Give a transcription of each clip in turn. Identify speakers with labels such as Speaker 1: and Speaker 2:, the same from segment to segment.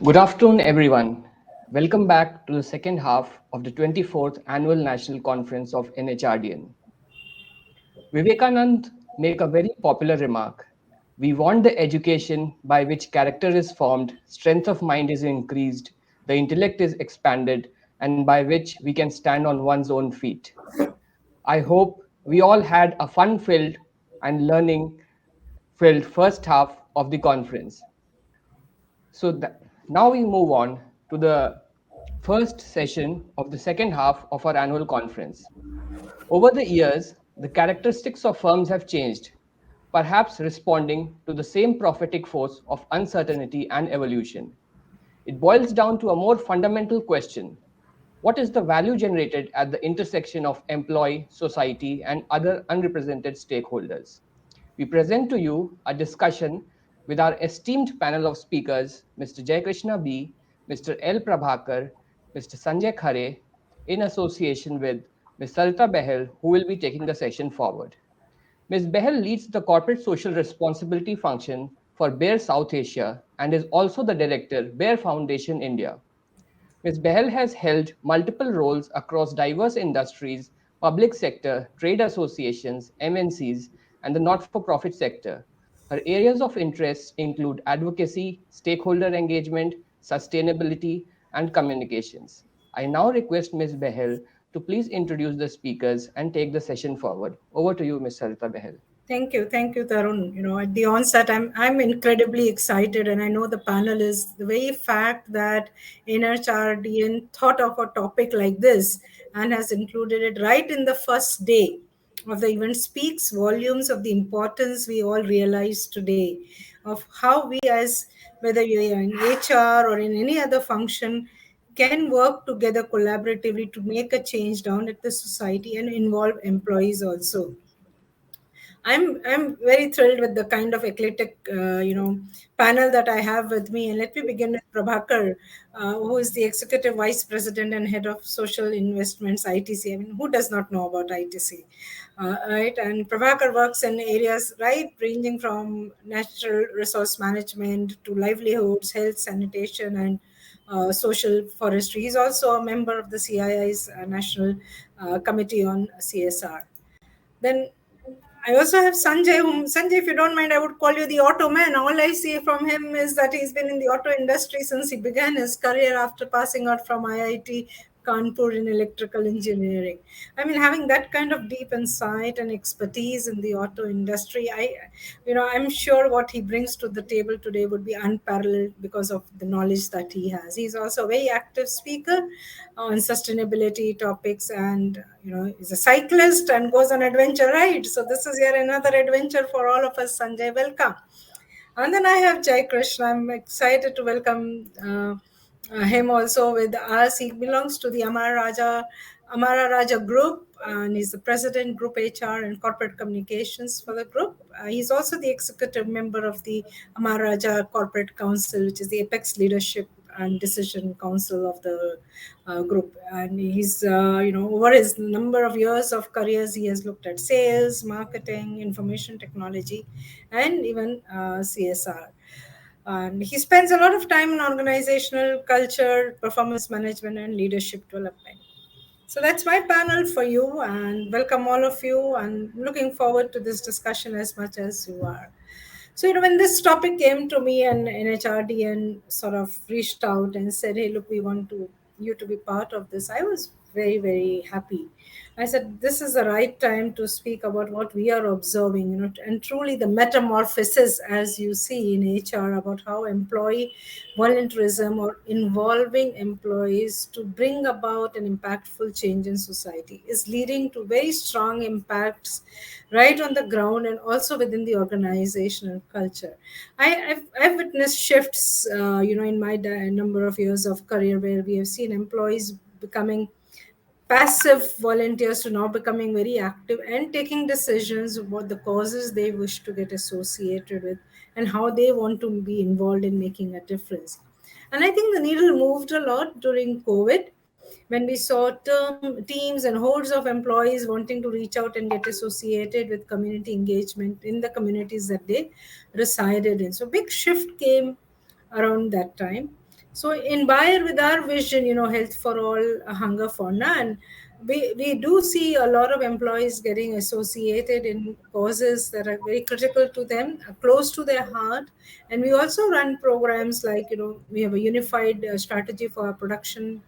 Speaker 1: Good afternoon, everyone. Welcome back to the second half of the 24th Annual National Conference of NHRDN. Vivekanand make a very popular remark. We want the education by which character is formed, strength of mind is increased, the intellect is expanded, and by which we can stand on one's own feet. I hope we all had a fun filled and learning filled first half of the conference. Now we move on to the first session of the second half of our annual conference. Over the years, the characteristics of firms have changed, perhaps responding to the same prophetic force of uncertainty and evolution. It boils down to a more fundamental question: what is the value generated at the intersection of employee, society, and other unrepresented stakeholders? We present to you a discussion with our esteemed panel of speakers, Mr. Jayakrishna B., Mr. L. Prabhakar, Mr. Sanjay Khare, in association with Ms. Sarita Behel, who will be taking the session forward. Ms. Behel leads the corporate social responsibility function for Bear South Asia and is also the director, Bear Foundation India. Ms. Behel has held multiple roles across diverse industries, public sector, trade associations, MNCs, and the not for profit sector. Her areas of interest include advocacy, stakeholder engagement, sustainability, and communications. I now request Ms. Behel to please introduce the speakers and take the session forward. Over to you, Ms. Sarita Behel.
Speaker 2: Thank you, Tarun. At the onset, I'm incredibly excited, and I know the panel is the very fact that NHRDN thought of a topic like this and has included it right in the first day of the event speaks volumes of the importance we all realize today of how we, as whether you're in HR or in any other function, can work together collaboratively to make a change down at the society and involve employees also. I'm very thrilled with the kind of eclectic panel that I have with me, and let me begin with Prabhakar, who is the executive vice president and head of social investments ITC. I mean, who does not know about ITC, right? And Prabhakar works in areas right ranging from natural resource management to livelihoods, health, sanitation, and social forestry. He's also a member of the CII's National Committee on CSR. Then I also have Sanjay, whom Sanjay, if you don't mind, I would call you the auto man. All I see from him is that he's been in the auto industry since he began his career after passing out from IIT Kanpur in electrical engineering. I mean, having that kind of deep insight and expertise in the auto industry, I'm sure what he brings to the table today would be unparalleled because of the knowledge that he has. He's also a very active speaker on sustainability topics, and he's a cyclist and goes on adventure rides. So this is yet another adventure for all of us. Sanjay, welcome. And then I have Jai Krishna. I'm excited to welcome him also with us. He belongs to the Amara Raja group, and he's the president, group HR and corporate communications for the group. He's also the executive member of the Amara Raja Corporate Council, which is the apex leadership and decision council of the group. And he's, over his number of years of careers, he has looked at sales, marketing, information technology, and even CSR. And he spends a lot of time in organizational culture, performance management, and leadership development. So that's my panel for you, and welcome all of you. And looking forward to this discussion as much as you are. So, when this topic came to me and NHRDN sort of reached out and said, "Hey, look, we want you to be part of this," I was very, very happy. I said, "This is the right time to speak about what we are observing, and truly the metamorphosis, as you see in HR, about how employee volunteerism or involving employees to bring about an impactful change in society is leading to very strong impacts right on the ground and also within the organizational culture. I've witnessed shifts, in my number of years of career where we have seen employees becoming passive volunteers to now becoming very active and taking decisions about the causes they wish to get associated with and how they want to be involved in making a difference. And I think the needle moved a lot during COVID when we saw teams and hordes of employees wanting to reach out and get associated with community engagement in the communities that they resided in. So big shift came around that time. So in Bayer, with our vision, health for all, hunger for none, we do see a lot of employees getting associated in causes that are very critical to them, close to their heart. And we also run programs like, we have a unified strategy for our production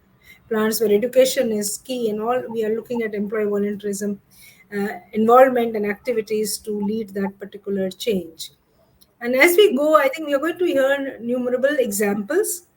Speaker 2: plants where education is key, and all we are looking at employee volunteerism, involvement and activities to lead that particular change. And as we go, I think we are going to hear numerable examples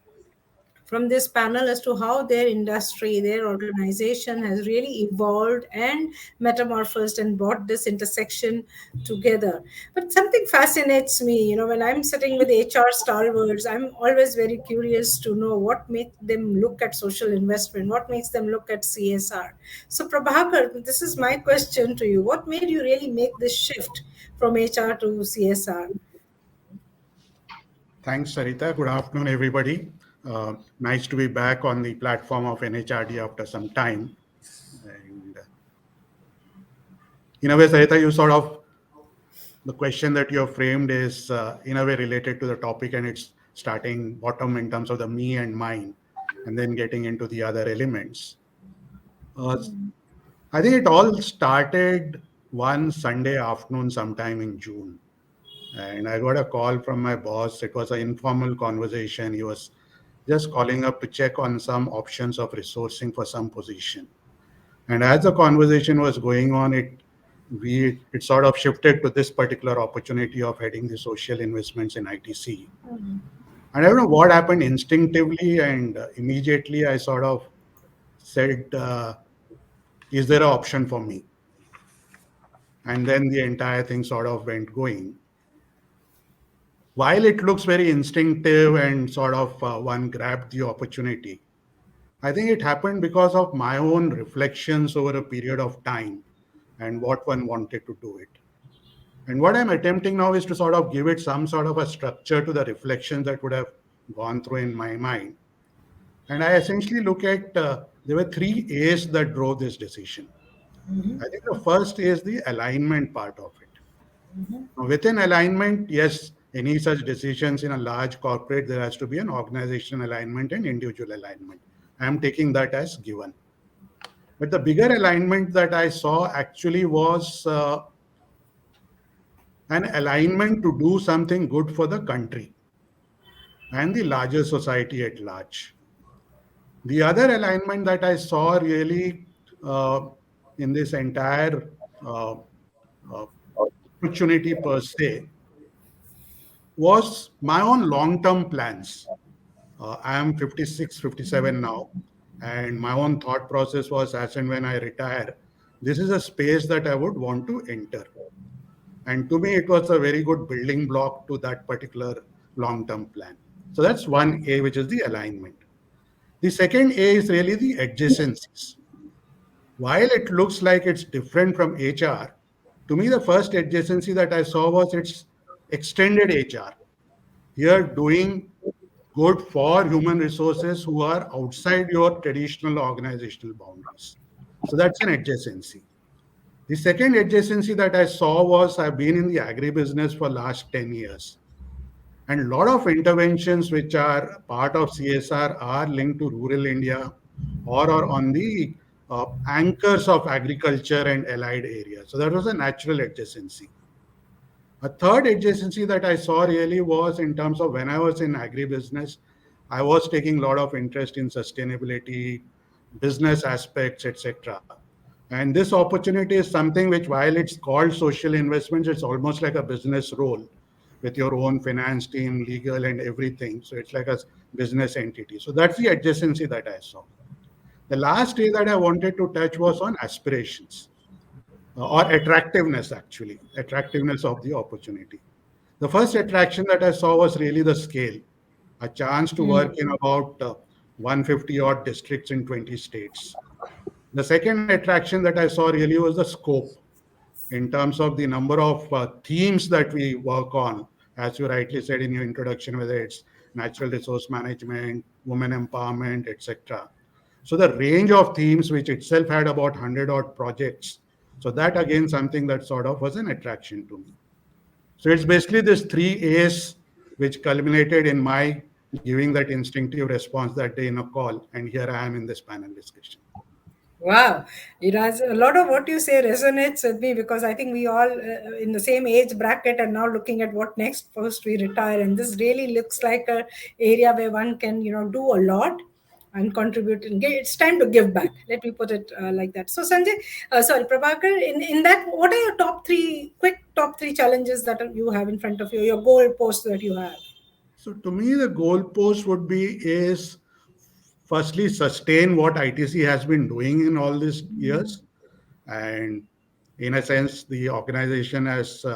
Speaker 2: from this panel as to how their industry, their organization has really evolved and metamorphosed and brought this intersection together. But something fascinates me, when I'm sitting with HR stalwarts, I'm always very curious to know what makes them look at social investment, what makes them look at CSR. So, Prabhakar, this is my question to you. What made you really make this shift from HR to CSR?
Speaker 3: Thanks, Sarita. Good afternoon, everybody. Nice to be back on the platform of NHRD after some time. And in a way, Sarita, you sort of, the question that you have framed is in a way related to the topic, and it's starting bottom in terms of the me and mine, and then getting into the other elements. Uh, I think it all started one Sunday afternoon sometime in June. And I got a call from my boss. It was an informal conversation. He was just calling up to check on some options of resourcing for some position. And as the conversation was going on, it sort of shifted to this particular opportunity of heading the social investments in ITC. And I don't know what happened instinctively, and immediately I sort of said, "Is there an option for me?" And then the entire thing sort of went going. While it looks very instinctive and sort of one grabbed the opportunity, I think it happened because of my own reflections over a period of time and what one wanted to do it. And what I'm attempting now is to sort of give it some sort of a structure to the reflections that would have gone through in my mind. And I essentially look at there were three A's that drove this decision. I think the first is the alignment part of it. Now, within alignment, yes, any such decisions in a large corporate, there has to be an organizational alignment and individual alignment. I am taking that as given. But the bigger alignment that I saw actually was an alignment to do something good for the country and the larger society at large. The other alignment that I saw really uh, in this entire uh, uh, opportunity per se was my own long term plans. I am 56, 57 now, and my own thought process was as and when I retire, this is a space that I would want to enter. And to me, it was a very good building block to that particular long term plan. So that's one A, which is the alignment. The second A is really the adjacencies. While it looks like it's different from HR, to me, the first adjacency that I saw was its extended HR. Here, doing good for human resources who are outside your traditional organizational boundaries. So that's an adjacency. The second adjacency that I saw was I've been in the agribusiness for last 10 years. And a lot of interventions which are part of CSR are linked to rural India or are on the anchors of agriculture and allied areas. So that was a natural adjacency. A third adjacency that I saw really was in terms of when I was in agribusiness, I was taking a lot of interest in sustainability, business aspects, etc. And this opportunity is something which, while it's called social investments, it's almost like a business role with your own finance team, legal, and everything. So it's like a business entity. So that's the adjacency that I saw. The last area that I wanted to touch was on aspirations or attractiveness, actually, attractiveness of the opportunity. The first attraction that I saw was really the scale, a chance to work in about 150 odd districts in 20 states. The second attraction that I saw really was the scope in terms of the number of themes that we work on, as you rightly said in your introduction, whether it's natural resource management, women empowerment, etc. So the range of themes, which itself had about 100 odd projects. So that again, something that sort of was an attraction to me. So it's basically this three A's which culminated in my giving that instinctive response that day in a call, and here I am in this panel discussion.
Speaker 2: Wow, it has a lot of what you say resonates with me because I think we all in the same age bracket are now looking at what next post we retire, and this really looks like a area where one can do a lot and contribute and it's time to give back. Let me put it like that. So Sanjay, sorry Prabhakar, in that, what are your top three challenges that you have in front of you, your goal posts that you have?
Speaker 3: So to me, the goalpost would be is firstly sustain what ITC has been doing in all these years, and in a sense, the organization has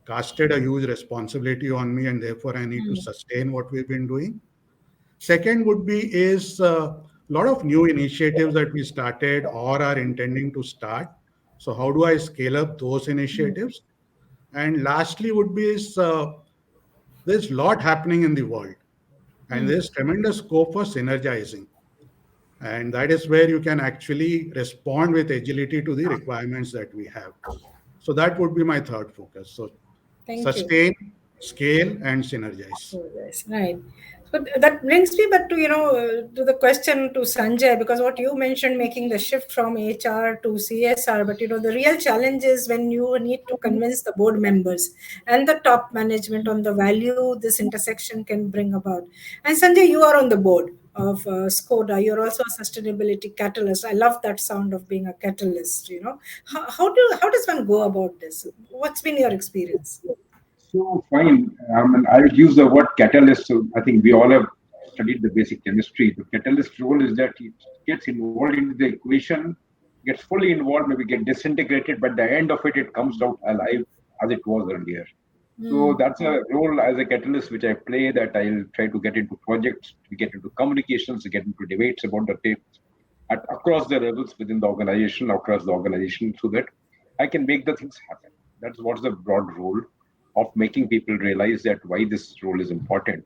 Speaker 3: casted a huge responsibility on me, and therefore I need to sustain what we've been doing. Second would be is a lot of new initiatives that we started or are intending to start. So how do I scale up those initiatives? And lastly would be is there's a lot happening in the world, and there's tremendous scope for synergizing. And that is where you can actually respond with agility to the requirements that we have. So that would be my third focus. So
Speaker 2: Thank you.
Speaker 3: sustain, scale, and synergize.
Speaker 2: Oh, yes, right. So that brings me back to to the question to Sanjay, because what you mentioned, making the shift from HR to CSR, but the real challenge is when you need to convince the board members and the top management on the value this intersection can bring about. And Sanjay, you are on the board of Skoda. You're also a sustainability catalyst. I love that sound of being a catalyst. How does one go about this? What's been your experience?
Speaker 4: So fine. And I'll use the word catalyst. So I think we all have studied the basic chemistry. The catalyst role is that it gets involved into the equation, gets fully involved, maybe get disintegrated, but the end of it, it comes out alive as it was earlier. So that's a role as a catalyst which I play, that I'll try to get into projects, to get into communications, to get into debates about the tapes across the levels within the organization, across the organization, so that I can make the things happen. That's what's the broad role of making people realize that why this role is important.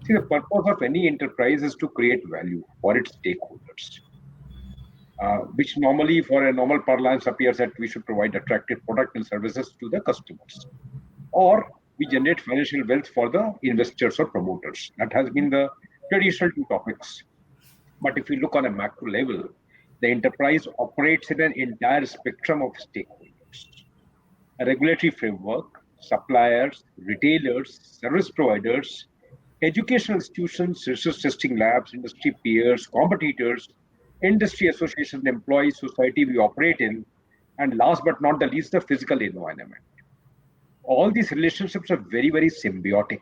Speaker 4: See, the purpose of any enterprise is to create value for its stakeholders, which normally, for a normal parlance, appears that we should provide attractive product and services to the customers, or we generate financial wealth for the investors or promoters. That has been the traditional two topics. But if you look on a macro level, the enterprise operates in an entire spectrum of stakeholders: a regulatory framework, suppliers, retailers, service providers, educational institutions, research testing labs, industry peers, competitors, industry associations, employees, society we operate in, and last but not the least, the physical environment. All these relationships are very, very symbiotic.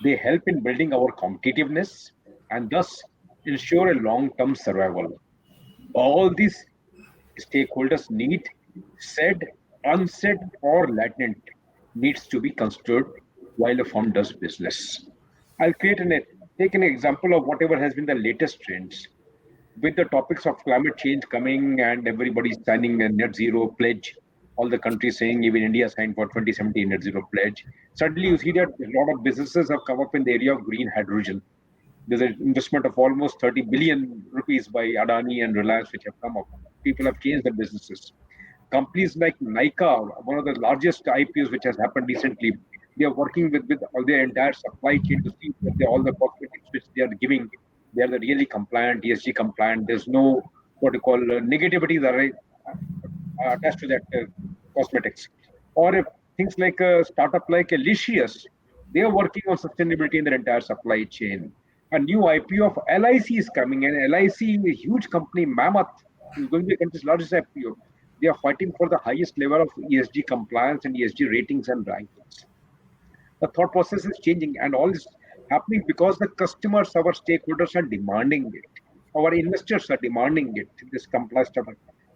Speaker 4: They help in building our competitiveness and thus ensure a long term survival. All these stakeholders' need, said, unsaid, or latent, needs to be considered while a firm does business. I'll take an example of whatever has been the latest trends with the topics of climate change coming and everybody signing a net zero pledge. All the countries saying, even India signed for 2070 net zero pledge. Suddenly, you see that a lot of businesses have come up in the area of green hydrogen. There's an investment of almost 30 billion rupees by Adani and Reliance, which have come up. People have changed their businesses. Companies like Nika, one of the largest IPOs which has happened recently, they are working with all their entire supply chain to see that all the cosmetics which they are giving, they are the really compliant, ESG compliant. There's no what you call negativity that are attached to that cosmetics. Or if things like a startup like Alicious, they are working on sustainability in their entire supply chain. A new IPO of LIC is coming, and LIC, a huge company, Mammoth, is going to be the country's largest IPO. They are fighting for the highest level of ESG compliance and ESG ratings and rankings. The thought process is changing, and all is happening because the customers, our stakeholders, are demanding it. Our investors are demanding it. This compliance stuff.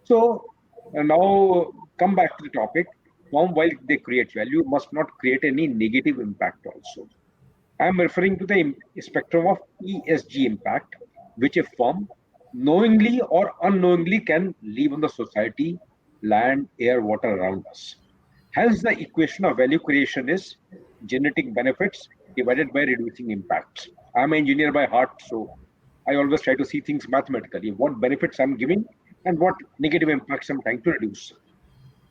Speaker 4: So now come back to the topic. Firm, while they create value, must not create any negative impact also. I am referring to the spectrum of ESG impact, which a firm knowingly or unknowingly can leave on the society, land, air, water around us. Hence, the equation of value creation is generating benefits divided by reducing impacts. I'm an engineer by heart, so I always try to see things mathematically. What benefits I'm giving and what negative impacts I'm trying to reduce.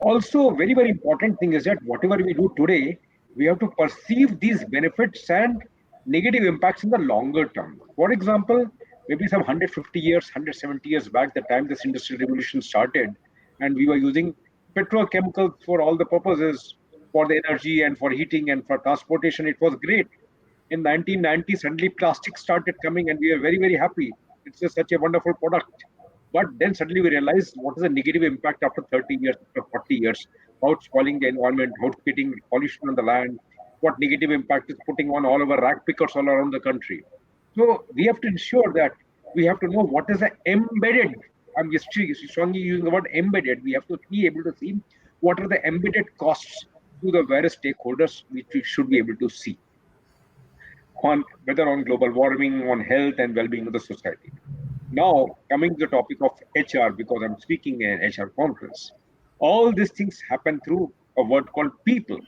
Speaker 4: Also, very, very important thing is that whatever we do today, we have to perceive these benefits and negative impacts in the longer term. For example, maybe some 150 years, 170 years back, the time this industrial revolution started, and we were using petrochemicals for all the purposes, for the energy and for heating and for transportation. It was great. In 1990, suddenly plastic started coming, and we were very, very happy. It's just such a wonderful product. But then suddenly we realized what is the negative impact after 30 years, after 40 years, how it's spoiling the environment, how it's creating pollution on the land, what negative impact is putting on all our rag pickers all around the country. So we have to ensure that we have to know what is the embedded. I'm just strongly using the word embedded. We have to be able to see what are the embedded costs to the various stakeholders which we should be able to see on whether on global warming, on health and well-being of the society. Now, coming to the topic of HR, because I'm speaking in an HR conference, all these things happen through a word called people.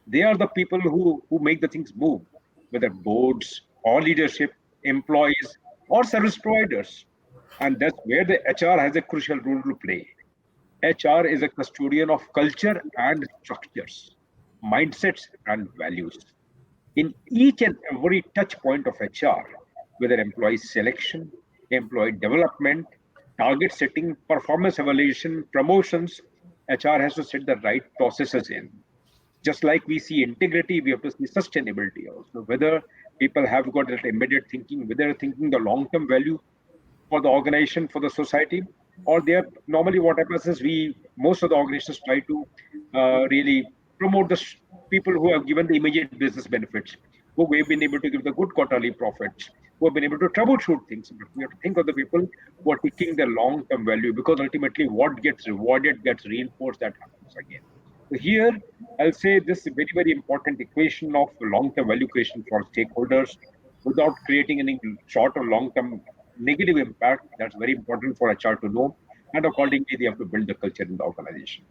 Speaker 4: They are the people who make the things move, whether boards or leadership, employees or service providers. And that's where the HR has a crucial role to play. HR is a custodian of culture and structures, mindsets and values. In each and every touch point of HR, whether employee selection, employee development, target setting, performance evaluation, promotions, HR has to set the right processes in. Just like we see integrity, we have to see sustainability also. Whether people have got that embedded thinking, whether they're thinking the long-term value for the organization, for the society, or they are normally what happens is we most of the organizations try to really promote the people who have given the immediate business benefits, who we've been able to give the good quarterly profits, who have been able to troubleshoot things. But we have to think of the people who are taking the long-term value because ultimately what gets rewarded gets reinforced, that happens again. So here, I'll say this is a very, very important equation of long-term value creation for stakeholders without creating any short or long-term negative impact. That's very important for HR to know. And accordingly, they have to build the culture in the organization.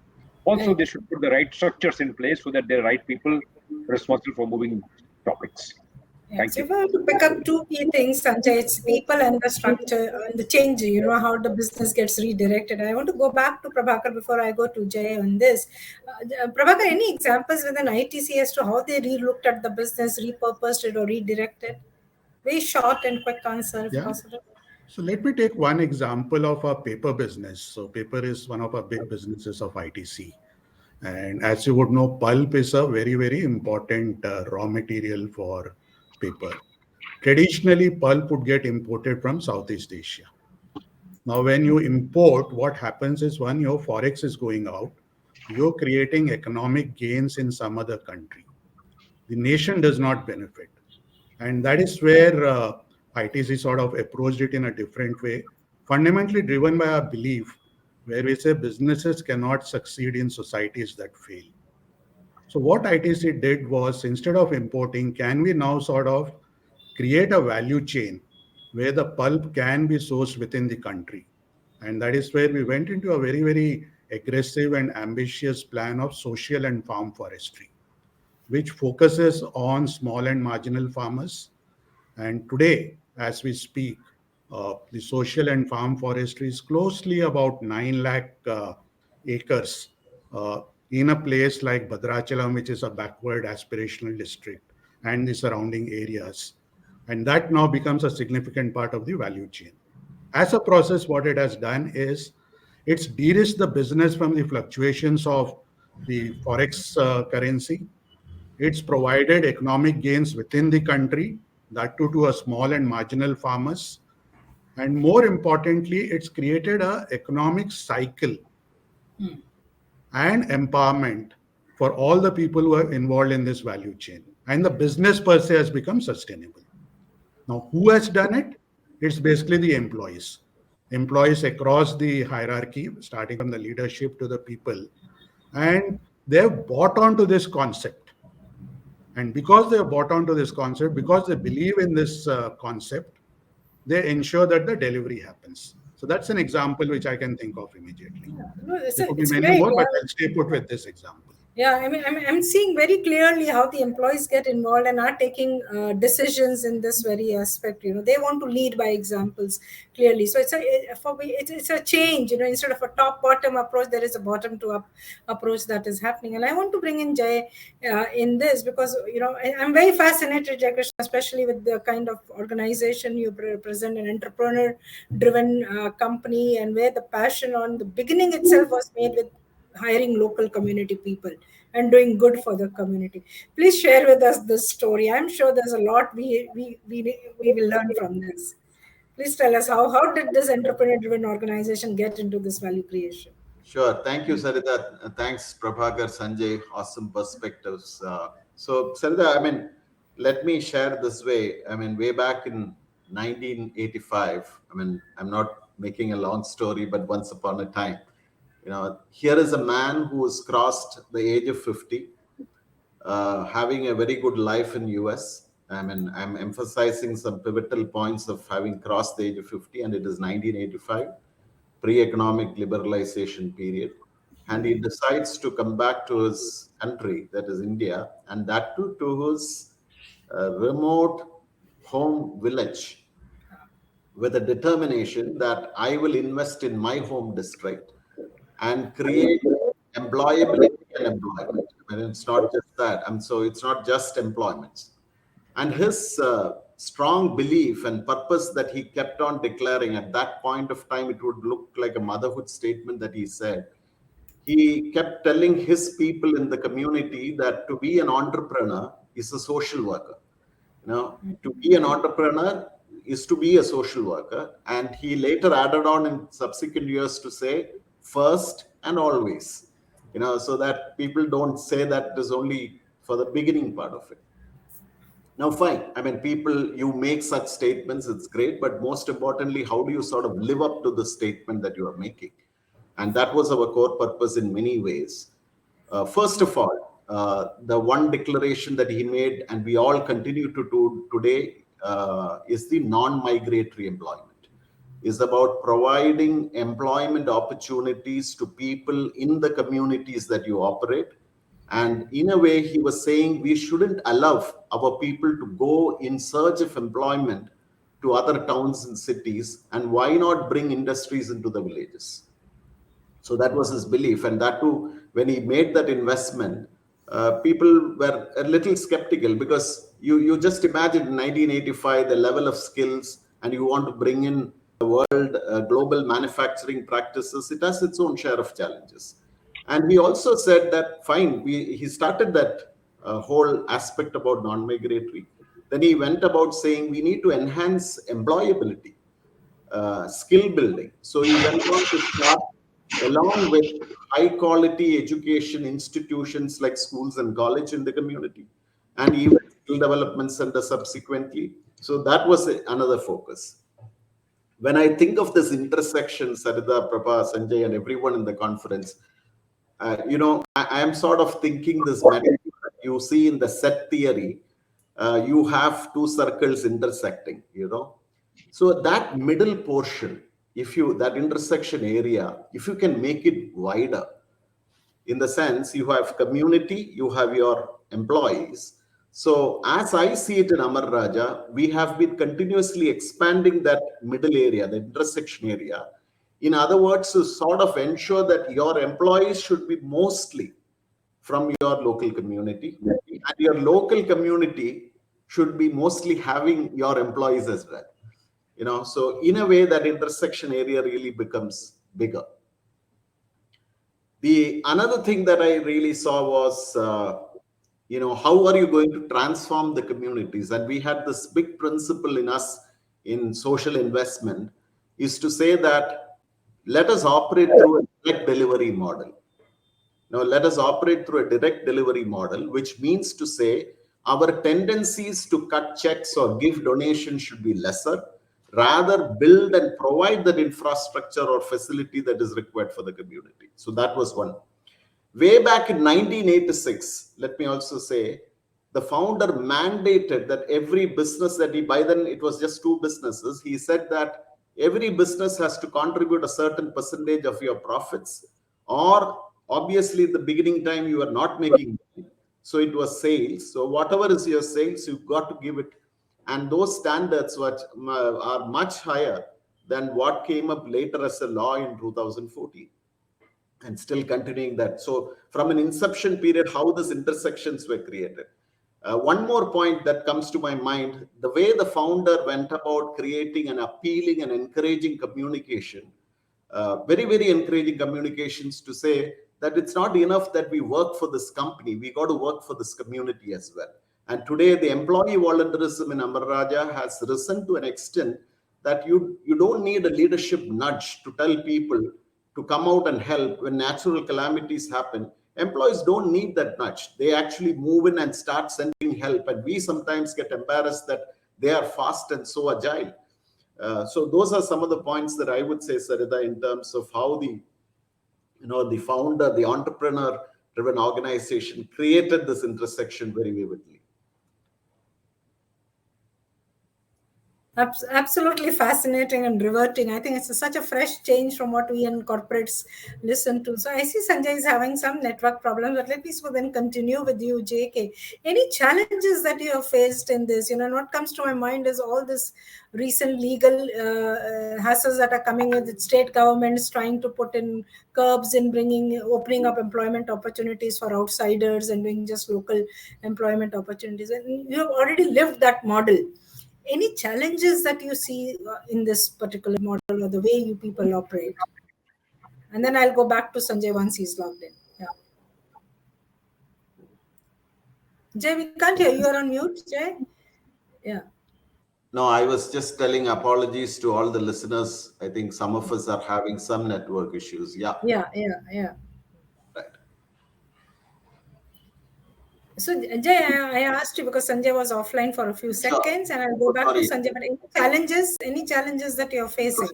Speaker 4: Also, they should put the right structures in place so that the right people responsible for moving topics.
Speaker 2: Yeah.
Speaker 4: Thank
Speaker 2: So
Speaker 4: you.
Speaker 2: if I have to pick up two key things, Sanjay, it's people and the structure and the change, how the business gets redirected. I want to go back to Prabhakar before I go to Jay on this. Prabhakar, any examples within ITC as to how they re-looked at the business, repurposed it or redirected? Very short and quick answer if
Speaker 3: Yeah.
Speaker 2: possible.
Speaker 3: So let me take one example of our paper business. So paper is one of our big businesses of ITC. And as you would know, pulp is a very, very important raw material for paper. Traditionally, pulp would get imported from Southeast Asia. Now, when you import, what happens is when your forex is going out, you're creating economic gains in some other country. The nation does not benefit. And that is where ITC sort of approached it in a different way, fundamentally driven by our belief, where we say businesses cannot succeed in societies that fail. So, what ITC did was instead of importing, can we now sort of create a value chain where the pulp can be sourced within the country? And that is where we went into a very, very aggressive and ambitious plan of social and farm forestry, which focuses on small and marginal farmers. And today, as we speak, the social and farm forestry is closely about 9 lakh acres in a place like Bhadrachalam, which is a backward aspirational district, and the surrounding areas. And that now becomes a significant part of the value chain. As a process, what it has done is it's de-risked the business from the fluctuations of the forex currency. It's provided economic gains within the country, that too to a small and marginal farmers. And more importantly, it's created a economic cycle and empowerment for all the people who are involved in this value chain. And the business per se has become sustainable. Now, who has done it? It's basically the employees. Employees across the hierarchy, starting from the leadership to the people. And they've bought onto this concept. And because they have bought onto this concept, because they believe in this concept, they ensure that the delivery happens. So that's an example which I can think of immediately.
Speaker 2: No,
Speaker 3: There could be
Speaker 2: it's
Speaker 3: many
Speaker 2: great.
Speaker 3: more, but
Speaker 2: Yeah.
Speaker 3: I'll stay put with this example.
Speaker 2: Yeah, I'm seeing very clearly how the employees get involved and are taking decisions in this very aspect. They want to lead by examples clearly. So for me, it's a change. Instead of a top-bottom approach, there is a bottom-to-up approach that is happening. And I want to bring in Jay in this because I'm very fascinated, Jay Krishna, especially with the kind of organization you represent, an entrepreneur-driven company, and where the passion on the beginning itself was made with hiring local community people and doing good for the community. Please share with us this story. I'm sure there's a lot we will learn from this. Please tell us how did this entrepreneur driven organization get into this value creation?
Speaker 5: Sure. Thank you, Sarita. Thanks, Prabhakar, Sanjay. Awesome perspectives. So, Sarita, I mean, let me share this way. I mean, way back in 1985, I mean, I'm not making a long story, but once upon a time, here is a man who has crossed the age of 50, having a very good life in US. I mean, I'm emphasizing some pivotal points of having crossed the age of 50, and it is 1985, pre-economic liberalization period. And he decides to come back to his country, that is India, and that too to his remote home village, with a determination that I will invest in my home district and create employability and employment. I mean, it's not just that. And so it's not just employment. And his strong belief and purpose that he kept on declaring at that point of time, it would look like a motherhood statement that he said. He kept telling his people in the community that to be an entrepreneur is a social worker. To be an entrepreneur is to be a social worker. And he later added on in subsequent years to say, first and always, so that people don't say that it is only for the beginning part of it. Now, fine. I mean, people, you make such statements, it's great. But most importantly, how do you sort of live up to the statement that you are making? And that was our core purpose in many ways. First of all, the one declaration that he made, and we all continue to do today, is the non-migratory employment. Is about providing employment opportunities to people in the communities that you operate. And in a way, he was saying we shouldn't allow our people to go in search of employment to other towns and cities. And why not bring industries into the villages? So that was his belief. And that too, when he made that investment, people were a little skeptical, because you just imagine in 1985, the level of skills, and you want to bring in world global manufacturing practices, it has its own share of challenges. And he also said that, fine, he started that whole aspect about non-migratory. Then he went about saying we need to enhance employability, skill building. So he went on to start, along with high quality education institutions like schools and college in the community, and even skill development center subsequently. So that was another focus. When I think of this intersection, Sarita, Prabha, Sanjay, and everyone in the conference, I am sort of thinking this metaphor you see in the set theory. You have two circles intersecting, So that middle portion, that intersection area, if you can make it wider, in the sense you have community, you have your employees. So as I see it in Amar Raja, we have been continuously expanding that middle area, the intersection area. In other words, to sort of ensure that your employees should be mostly from your local community, and your local community should be mostly having your employees as well. So in a way, that intersection area really becomes bigger. The another thing that I really saw was, how are you going to transform the communities? And we had this big principle in us in social investment, is to say that let us operate through a direct delivery model. Now, let us operate through a direct delivery model, which means to say our tendencies to cut checks or give donations should be lesser, rather build and provide that infrastructure or facility that is required for the community. So that was one. Way back in 1986, let me also say, the founder mandated that every business that by then it was just two businesses, he said that every business has to contribute a certain percentage of your profits, or Obviously, the beginning time you are not making money. So it was sales. So whatever is your sales, you've got to give it. And those standards are much higher than what came up later as a law in 2014, and still continuing that. So from an inception period, how these intersections were created. One more point that comes to my mind, the way the founder went about creating and appealing and encouraging communication, very, very encouraging communications, to say that it's not enough that we work for this company, we got to work for this community as well. And today the employee volunteerism in Amar Raja has risen to an extent that you don't need a leadership nudge to tell people to come out and help when natural calamities happen. Employees don't need that nudge. They actually move in and start sending help. And we sometimes get embarrassed that they are fast and so agile. So those are some of the points that I would say, Sarita, in terms of how the founder, the entrepreneur-driven organization created this intersection very vividly.
Speaker 2: Absolutely fascinating and reverting. I think it's such a fresh change from what we in corporates listen to. So I see Sanjay is having some network problems, but let me then continue with you, JK. Any challenges that you have faced in this? What comes to my mind is all this recent legal hassles that are coming with state governments trying to put in curbs in opening up employment opportunities for outsiders and doing just local employment opportunities. And you have already lived that model. Any challenges that you see in this particular model or the way you people operate? And then I'll go back to Sanjay once he's logged in. Yeah. Jay, we can't hear you. You're on mute, Jay. Yeah.
Speaker 5: No, I was just telling apologies to all the listeners. I think some of us are having some network issues. Yeah.
Speaker 2: Yeah.
Speaker 5: Right.
Speaker 2: So, Jay, I asked you because Sanjay was offline for a few seconds, and I'll go back to Sanjay. But any challenges that you're facing?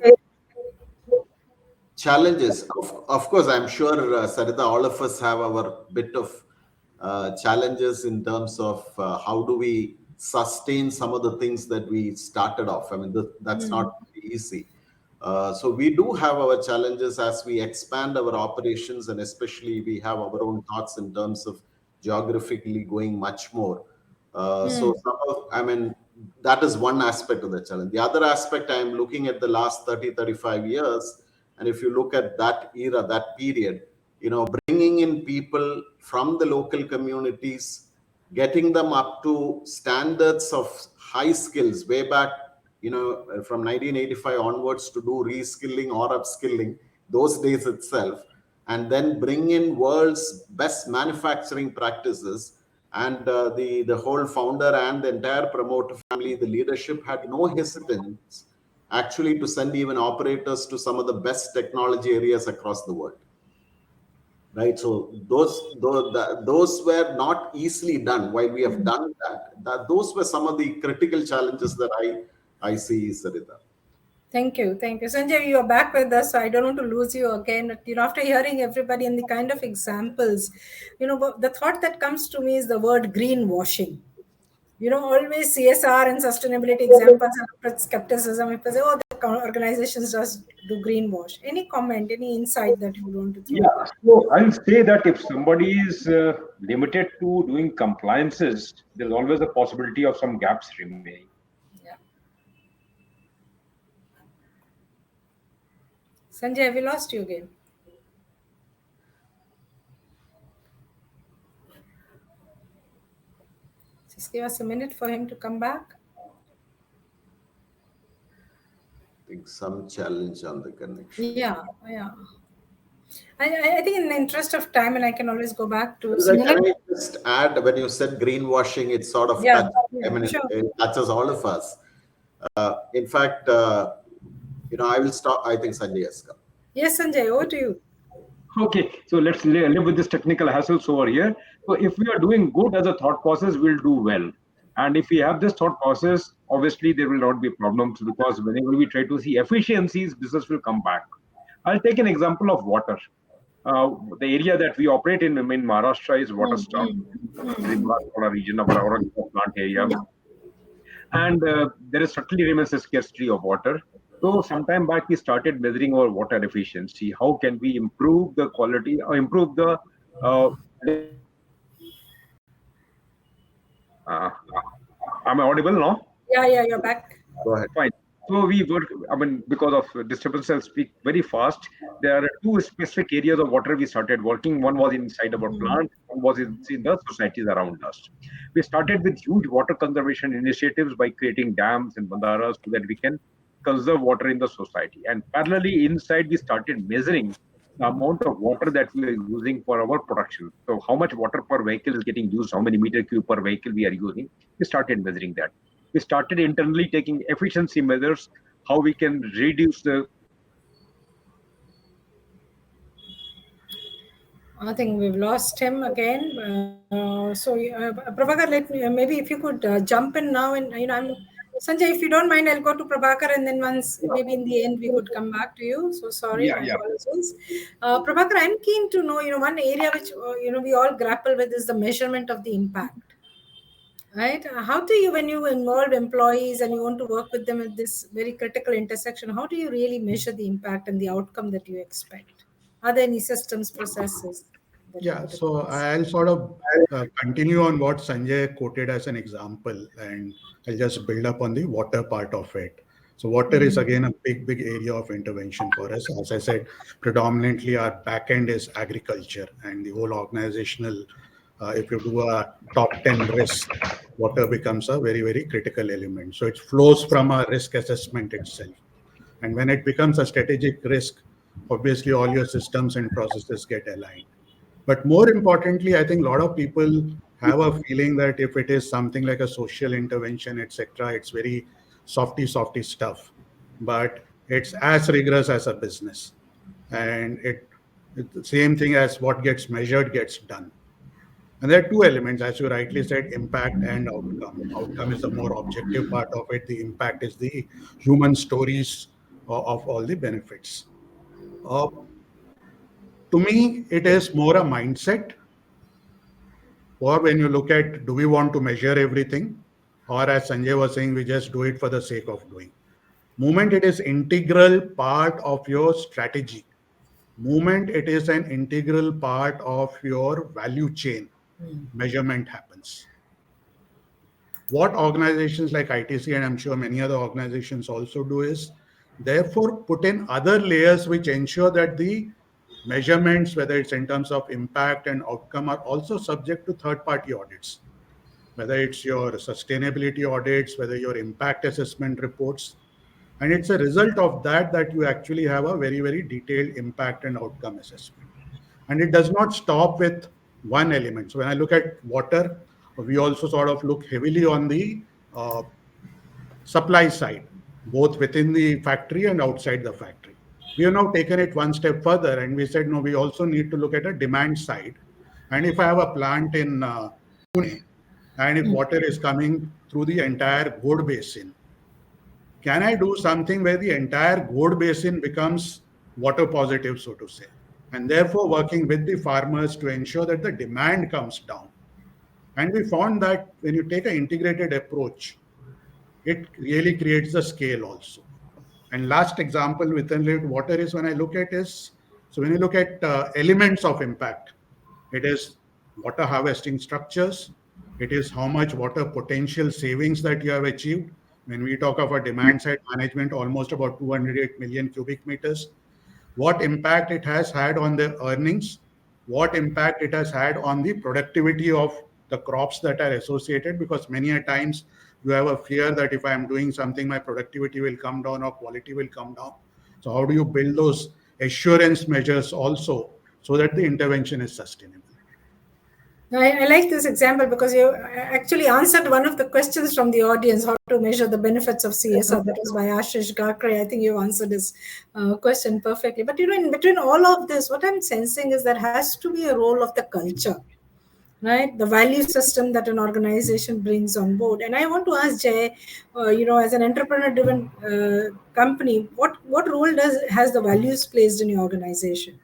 Speaker 5: Challenges, of course, I'm sure, Sarita, all of us have our bit of challenges in terms of how do we sustain some of the things that we started off. I mean, that's not easy. So we do have our challenges as we expand our operations, and especially we have our own thoughts in terms of geographically going much more. So that is one aspect of the challenge. The other aspect, I'm looking at the last 30-35 years, and if you look at that era, that period, bringing in people from the local communities, getting them up to standards of high skills way back, from 1985 onwards, to do reskilling or upskilling those days itself, and then bring in world's best manufacturing practices. And the whole founder and the entire promoter family, the leadership, had no hesitance actually to send even operators to some of the best technology areas across the world. Right. So those were not easily done. While we have done that, those were some of the critical challenges that I see, Sarita.
Speaker 2: Thank you. Sanjay, you're back with us, so I don't want to lose you again. After hearing everybody and the kind of examples, the thought that comes to me is the word greenwashing. Always CSR and sustainability examples are skepticism. If they say, the organizations just do greenwash. Any comment, any insight that you want to throw?
Speaker 4: Yeah, so I'll say that if somebody is limited to doing compliances, there's always a possibility of some gaps remaining.
Speaker 2: Sanjay, have we lost you again? Just give us a minute for him to come back.
Speaker 5: I think some challenge on the connection.
Speaker 2: Yeah. I think in the interest of time, and I can always go back to...
Speaker 5: Can I just add, when you said greenwashing, it sort of it touches all of us. In fact, I will stop. I think Sanjay has come.
Speaker 2: Yes, Sanjay, over to you.
Speaker 4: Okay, so let's live with this technical hassles over here. So if we are doing good as a thought process, we'll do well. And if we have this thought process, obviously there will not be problems, because whenever we try to see efficiencies, business will come back. I'll take an example of water. The area that we operate in Maharashtra is water starved. Region of our plant area. And there is certainly remains a scarcity of water. So sometime back we started measuring our water efficiency. How can we improve the quality or improve the uh, uh, am I audible now?
Speaker 2: Yeah, you're back.
Speaker 5: Go ahead.
Speaker 4: Fine. So we work, I mean, because of disturbance, I'll speak very fast. There are two specific areas of water we started working. One was inside our plant, one was in the societies around us. We started with huge water conservation initiatives by creating dams and bandaras so that we can conserve water in the society. And parallelly, inside, we started measuring the amount of water that we are using for our production. So, how much water per vehicle is getting used, how many meter cube per vehicle we are using. We started measuring that. We started internally taking efficiency measures, how we can reduce the
Speaker 2: I think we've lost him again. Prabhakar, maybe if you could jump in now, and Sanjay, if you don't mind, I'll go to Prabhakar, and then once maybe in the end we could come back to you. So sorry,
Speaker 4: yeah,
Speaker 2: my
Speaker 4: yeah.
Speaker 2: apologies. Prabhakar, I'm keen to know, one area which we all grapple with is the measurement of the impact. Right? How do you, when you involve employees and you want to work with them at this very critical intersection, how do you really measure the impact and the outcome that you expect? Are there any systems, processes that you
Speaker 3: Yeah,
Speaker 2: put in
Speaker 3: so
Speaker 2: place?
Speaker 3: I'll sort of continue on what Sanjay quoted as an example, and I'll just build up on the water part of it. So, water is again a big area of intervention for us. As I said, predominantly our back end is agriculture, and the whole organizational, if you do a top 10 risk, water becomes a very critical element. So, it flows from a risk assessment itself. And when it becomes a strategic risk, obviously all your systems and processes get aligned. But more importantly, I think a lot of people have a feeling that if it is something like a social intervention, etc., it's very softy stuff. But it's as rigorous as a business. And it's the same thing as what gets measured gets done. And there are two elements, as you rightly said, impact and outcome. Outcome is the more objective part of it. The impact is the human stories of all the benefits. Uh, to me, it is more a mindset. Or when you look at, do we want to measure everything? Or as Sanjay was saying, we just do it for the sake of doing. Movement, it is integral part of your strategy. Movement, it is an integral part of your value chain. Measurement happens. What organizations like ITC and I'm sure many other organizations also do is therefore put in other layers which ensure that the measurements, whether it's in terms of impact and outcome, are also subject to third party audits, whether it's your sustainability audits, whether your impact assessment reports. And it's a result of that that you actually have a very detailed impact and outcome assessment. And it does not stop with one element. So when I look at water, we also sort of look heavily on the uh, supply side, both within the factory and outside the factory. We have now taken it one step further and we said, no, we also need to look at a demand side. And if I have a plant in Pune, and if water is coming through the entire Gold Basin, can I do something where the entire Gold Basin becomes water positive, so to say? And therefore, working with the farmers to ensure that the demand comes down. And we found that when you take an integrated approach, it really creates the scale also. And last example within water is when I look at is so when you look at elements of impact, it is water harvesting structures, it is how much water potential savings that you have achieved. When we talk of a demand side management, almost about 208 million cubic meters, what impact it has had on the earnings, what impact it has had on the productivity of the crops that are associated, because many a times you have a fear that if I am doing something, my productivity will come down or quality will come down. So how do you build those assurance measures also so that the intervention is sustainable?
Speaker 2: I like this example because you actually answered one of the questions from the audience, how to measure the benefits of CSR. That was by Ashish Gakre. I think you answered this question perfectly. But in between all of this, what I'm sensing is there has to be a role of the culture, right? The value system that an organization brings on board. And I want to ask Jay, as an entrepreneur-driven company, what role has the values placed in your organization?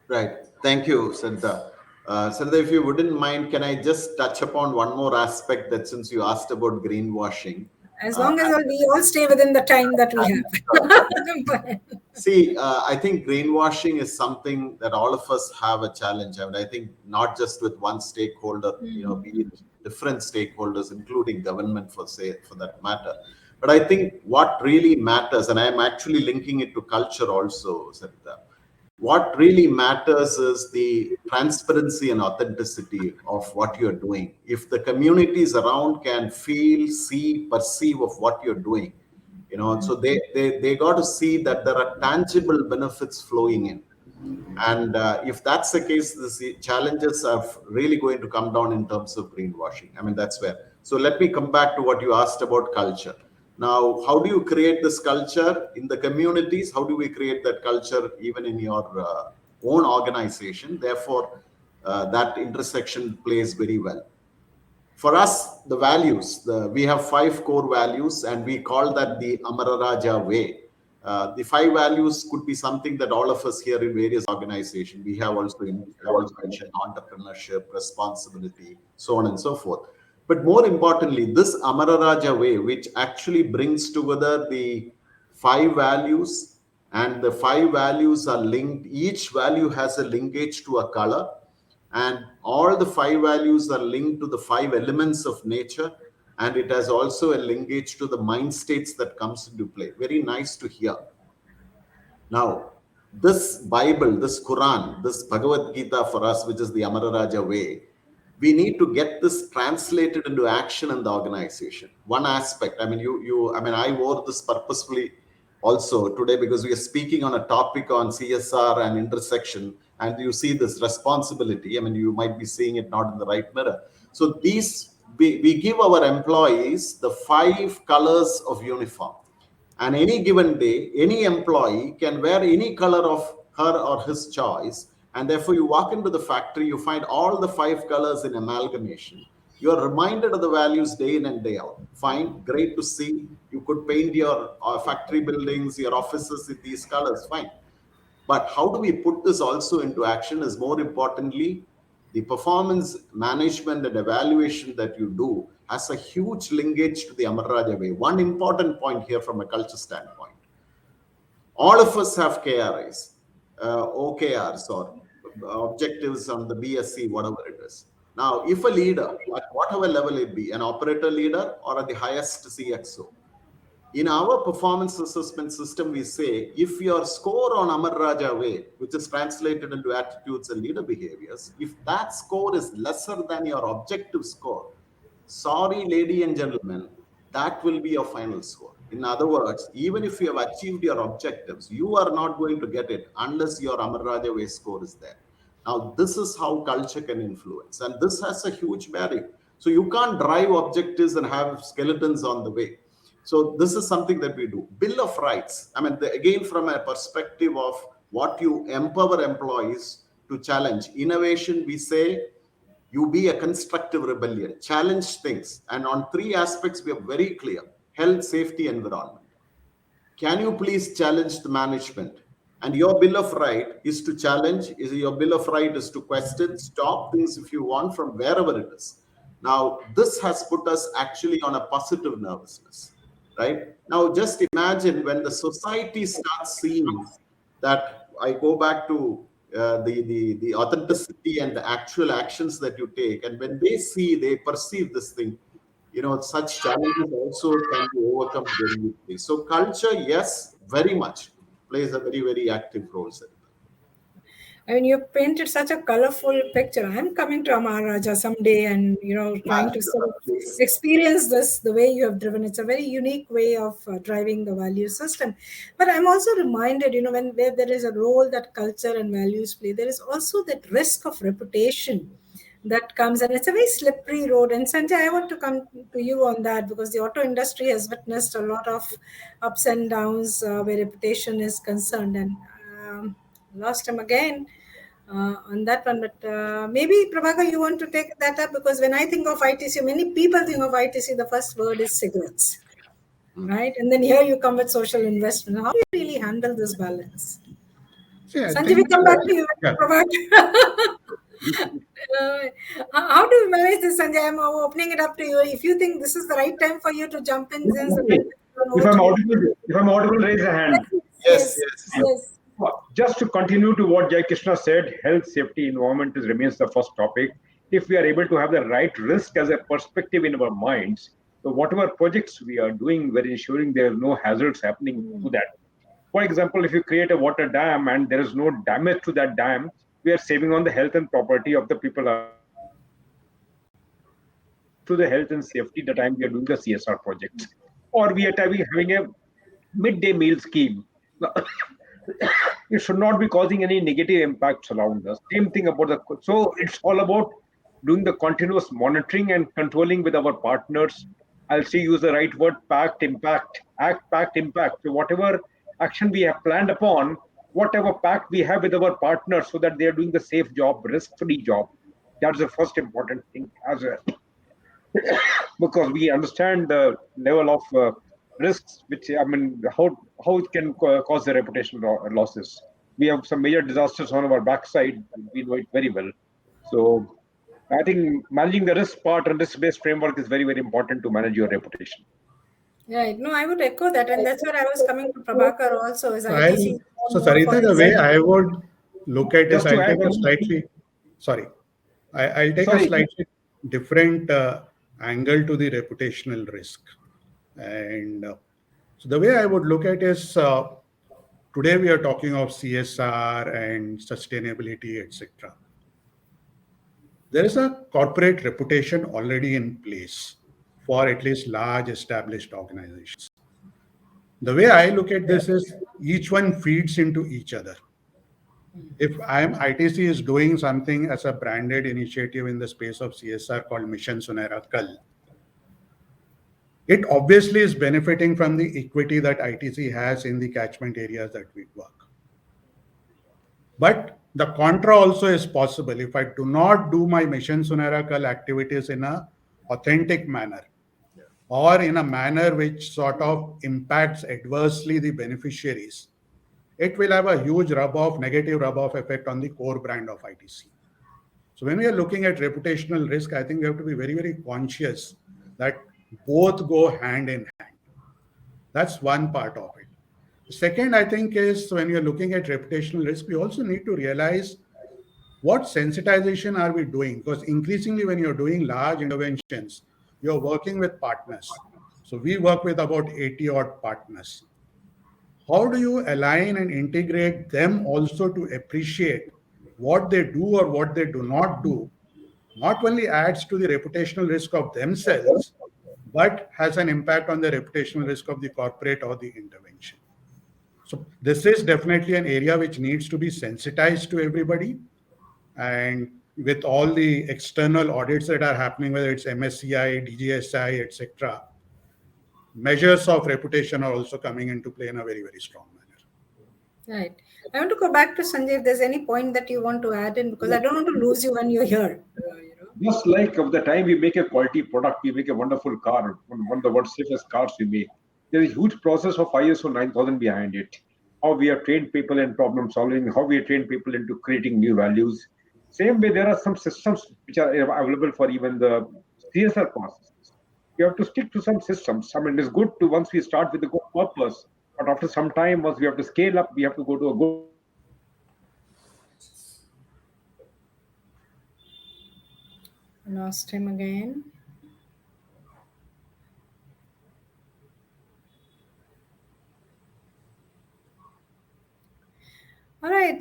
Speaker 5: Right. Thank you, Sardar. Sardar, if you wouldn't mind, can I just touch upon one more aspect that since you asked about greenwashing?
Speaker 2: As long as we all stay within the time that we have.
Speaker 5: See, I think greenwashing is something that all of us have a challenge. I mean, I think not just with one stakeholder, be it different stakeholders, including government for that matter. But I think what really matters, and I'm actually linking it to culture also, Sarita, what really matters is the transparency and authenticity of what you're doing. If the communities around can feel, see, perceive of what you're doing, so they got to see that there are tangible benefits flowing in. And if that's the case, the challenges are really going to come down in terms of greenwashing. I mean, that's where. So let me come back to what you asked about culture. Now, how do you create this culture in the communities? How do we create that culture even in your own organization? Therefore, that intersection plays very well. For us, the values, we have 5 core values, and we call that the Amararaja way. The 5 values could be something that all of us here in various organizations, we have also mentioned entrepreneurship, responsibility, so on and so forth. But more importantly, this Amararaja way, which actually brings together the 5 values, and the 5 values are linked, each value has a linkage to a color, and all the 5 values are linked to the 5 elements of nature, and it has also a linkage to the mind states that comes into play. Very nice to hear. Now, this Bible, this Quran, this Bhagavad Gita for us, which is the Amararaja way, we need to get this translated into action in the organization. One aspect, I mean, I wore this purposefully also today because we are speaking on a topic on CSR and intersection, and you see this responsibility. I mean, you might be seeing it not in the right mirror. So we give our employees the 5 colors of uniform. And any given day, any employee can wear any color of her or his choice. And therefore, you walk into the factory, you find all the 5 colors in amalgamation. You are reminded of the values day in and day out. Fine, great to see. You could paint your factory buildings, your offices in these colors, fine. But how do we put this also into action is more importantly, the performance management and evaluation that you do has a huge linkage to the Amararaja way. One important point here from a culture standpoint. All of us have KRIs, OKRs, or objectives on the BSc, whatever it is. Now, if a leader, at whatever level it be, an operator leader or at the highest CXO, in our performance assessment system, we say, if your score on Amar Raja way, which is translated into attitudes and leader behaviors, if that score is lesser than your objective score, sorry, ladies and gentlemen, that will be your final score. In other words, even if you have achieved your objectives, you are not going to get it unless your Amar Raja way score is there. Now, this is how culture can influence, and this has a huge value. So you can't drive objectives and have skeletons on the way. So this is something that we do. Bill of Rights. I mean, again, from a perspective of what you empower employees to challenge. Innovation, we say, you be a constructive rebellion. Challenge things. And on 3 aspects, we are very clear. Health, safety, environment. Can you please challenge the management? And your Bill of Right is to challenge. Your Bill of Right is to question, stop things if you want from wherever it is. Now, this has put us actually on a positive nervousness. Right now, just imagine when the society starts seeing that. I go back to the authenticity and the actual actions that you take, and when they perceive this thing, such challenges also can be overcome very easily. So culture, yes, very much plays a very, very active role.
Speaker 2: I mean, you painted such a colorful picture. I'm coming to Amar Raja someday and, trying to sort of experience this the way you have driven. It's a very unique way of driving the value system. But I'm also reminded, where there is a role that culture and values play, there is also that risk of reputation that comes, and it's a very slippery road. And Sanjay, I want to come to you on that because the auto industry has witnessed a lot of ups and downs where reputation is concerned. And lost him again on that one. But maybe Prabhakar, you want to take that up, because when I think of ITC, many people think of ITC, the first word is cigarettes, right? And then here you come with social investment. How do you really handle this balance?
Speaker 3: See, I
Speaker 2: Sanjay, we
Speaker 3: think,
Speaker 2: come back to you,
Speaker 3: yeah.
Speaker 2: Prabhakar. Uh, how do you manage this, Sanjay? I'm opening it up to you. If you think this is the right time for you to jump in, since the time is
Speaker 4: If
Speaker 2: over to you.
Speaker 4: I'm audible, raise a hand.
Speaker 2: Yes,
Speaker 5: Yes,
Speaker 2: yes,
Speaker 5: yes.
Speaker 2: yes.
Speaker 4: Just to continue to what Jai Krishna said, health, safety, environment remains the first topic. If we are able to have the right risk as a perspective in our minds, so whatever projects we are doing, we're ensuring there are no hazards happening to that. For example, if you create a water dam and there is no damage to that dam, we are saving on the health and property of the people around us. So we are contributing to the health and safety the time we are doing the CSR projects. Or we are having a midday meal scheme. Now, it should not be causing any negative impacts around us. Same thing about the so it's all about doing the continuous monitoring and controlling with our partners. I'll say use the right word, pact, impact, act, pact, impact. So whatever action we have planned upon, whatever pact we have with our partners, so that they are doing the safe job, risk-free job. That's the first important thing as a because we understand the level of risks, which I mean, how it can cause the reputational losses. We have some major disasters on our backside. We know it very well. So I think managing the risk part and risk-based framework is very, very important to manage your reputation.
Speaker 2: Right. No, I would echo that, and that's where I was coming to Prabhakar also. Is
Speaker 3: So I'll,
Speaker 2: ITC
Speaker 3: so
Speaker 2: more for
Speaker 3: Sarita, the way
Speaker 2: risk?
Speaker 3: I would look at is
Speaker 4: Just to
Speaker 3: I'll
Speaker 4: add
Speaker 3: take a
Speaker 4: one,
Speaker 3: slightly, sorry, I'll take a
Speaker 4: sorry,
Speaker 3: slightly different angle to the reputational risk. And so the way I would look at is today we are talking of CSR and sustainability, etc. There is a corporate reputation already in place for at least large established organizations. The way I look at this is each one feeds into each other. If I'm ITC is doing something as a branded initiative in the space of CSR called Mission Sunera Kal, it obviously is benefiting from the equity that ITC has in the catchment areas that we work. But the contra also is possible. If I do not do my Mission Sunera Kal activities in a authentic manner or in a manner which sort of impacts adversely the beneficiaries, it will have a huge rub-off, negative rub-off effect on the core brand of ITC. So when we are looking at reputational risk, I think we have to be very, very conscious that both go hand in hand. That's one part of it. The second, I think, is when you're looking at reputational risk, we also need to realize what sensitization are we doing? Because increasingly, when you're doing large interventions, you're working with partners. So we work with about 80 odd partners. How do you align and integrate them also to appreciate what they do or what they do not do? Not only adds to the reputational risk of themselves, but has an impact on the reputational risk of the corporate or the intervention. So this is definitely an area which needs to be sensitized to everybody. And with all the external audits that are happening, whether it's MSCI, DGSI, etc., measures of reputation are also coming into play in a very, very strong manner.
Speaker 2: Right. I want to go back to Sanjay. If there's any point that you want to add in, because I don't want to lose you when you're here.
Speaker 4: just like of the time we make a quality product, we make a wonderful car, one of the world's safest cars we make. There is a huge process of ISO 9000 behind it. How we have trained people in problem solving, how we have trained people into creating new values. Same way, there are some systems which are available for even the CSR processes. You have to stick to some systems. I mean, it's good to once we start with a good purpose, but after some time, once we have to scale up, we have to go to a good process.
Speaker 2: Lost him again. All right.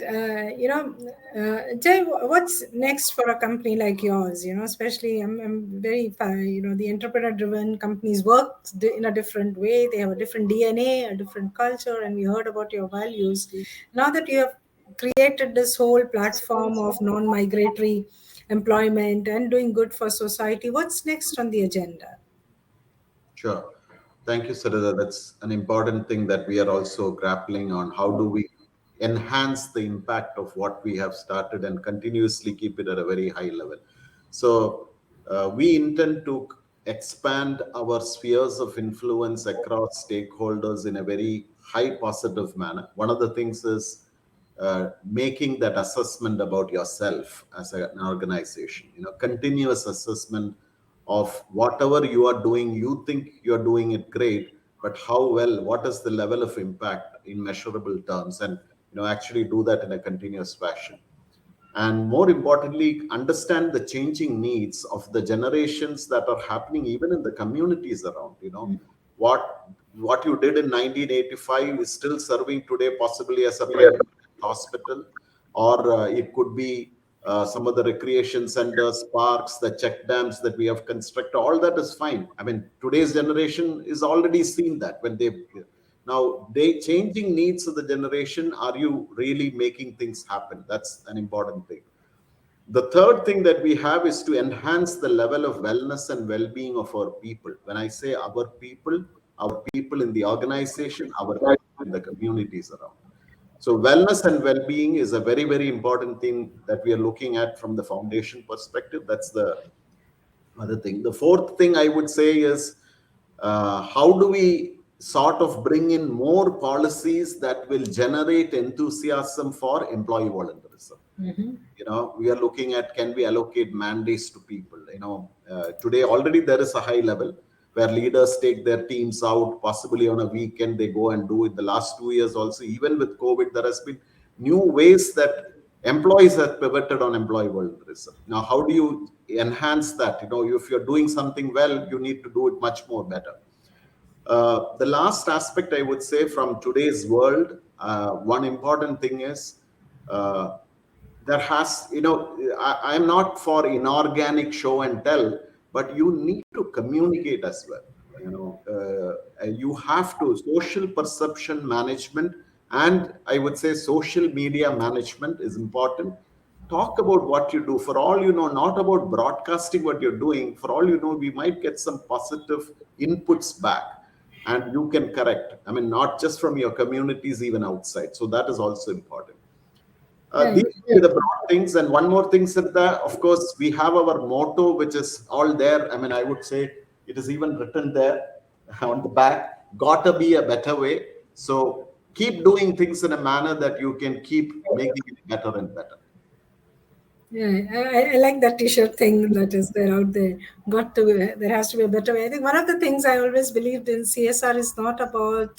Speaker 2: Jay, what's next for a company like yours? Especially I'm very, the entrepreneur-driven companies work in a different way. They have a different DNA, a different culture, and we heard about your values. Now that you have created this whole platform of non-migratory employment and doing good for society, what's next on the agenda?
Speaker 5: Sure. Thank you, Sarada. That's an important thing that we are also grappling on. How do we enhance the impact of what we have started and continuously keep it at a very high level? So, we intend to expand our spheres of influence across stakeholders in a very high positive manner. One of the things is making that assessment about yourself as an organization, continuous assessment of whatever you are doing. You think you are doing it great, but how well, what is the level of impact in measurable terms, and actually do that in a continuous fashion. And more importantly, understand the changing needs of the generations that are happening even in the communities around. What you did in 1985 is still serving today, possibly as a private hospital, or it could be some of the recreation centers, parks, the check dams that we have constructed. All that is fine. I mean, today's generation is already seen that when they now they changing needs of the generation. Are you really making things happen? That's an important thing. The third thing that we have is to enhance the level of wellness and well-being of our people. When I say our people in the organization, our people in the communities around. So wellness and well-being is a very, very important thing that we are looking at from the foundation perspective. That's the other thing. The fourth thing I would say is, how do we sort of bring in more policies that will generate enthusiasm for employee volunteerism? We are looking at, can we allocate mandates to people? Today already there is a high level where leaders take their teams out, possibly on a weekend they go and do it. The last 2 years also, even with COVID, there has been new ways that employees have pivoted on employee volunteerism. Now, how do you enhance that? If you're doing something well, you need to do it much more better. The last aspect I would say from today's world, one important thing is, there has, I am not for inorganic show and tell, but you need to communicate as well. You have to, social perception management, and I would say social media management is important. Talk about what you do. For all you know, not about broadcasting what you're doing. For all you know, we might get some positive inputs back, and you can correct. I mean, not just from your communities, even outside. So that is also important. These are the broad things. And one more thing, Siddha, of course, we have our motto, which is all there. I mean, I would say it is even written there on the back, gotta be a better way. So keep doing things in a manner that you can keep making it better and better.
Speaker 2: Yeah, I like that T-shirt thing that is there out there. There has to be a better way. I think one of the things I always believed in CSR is not about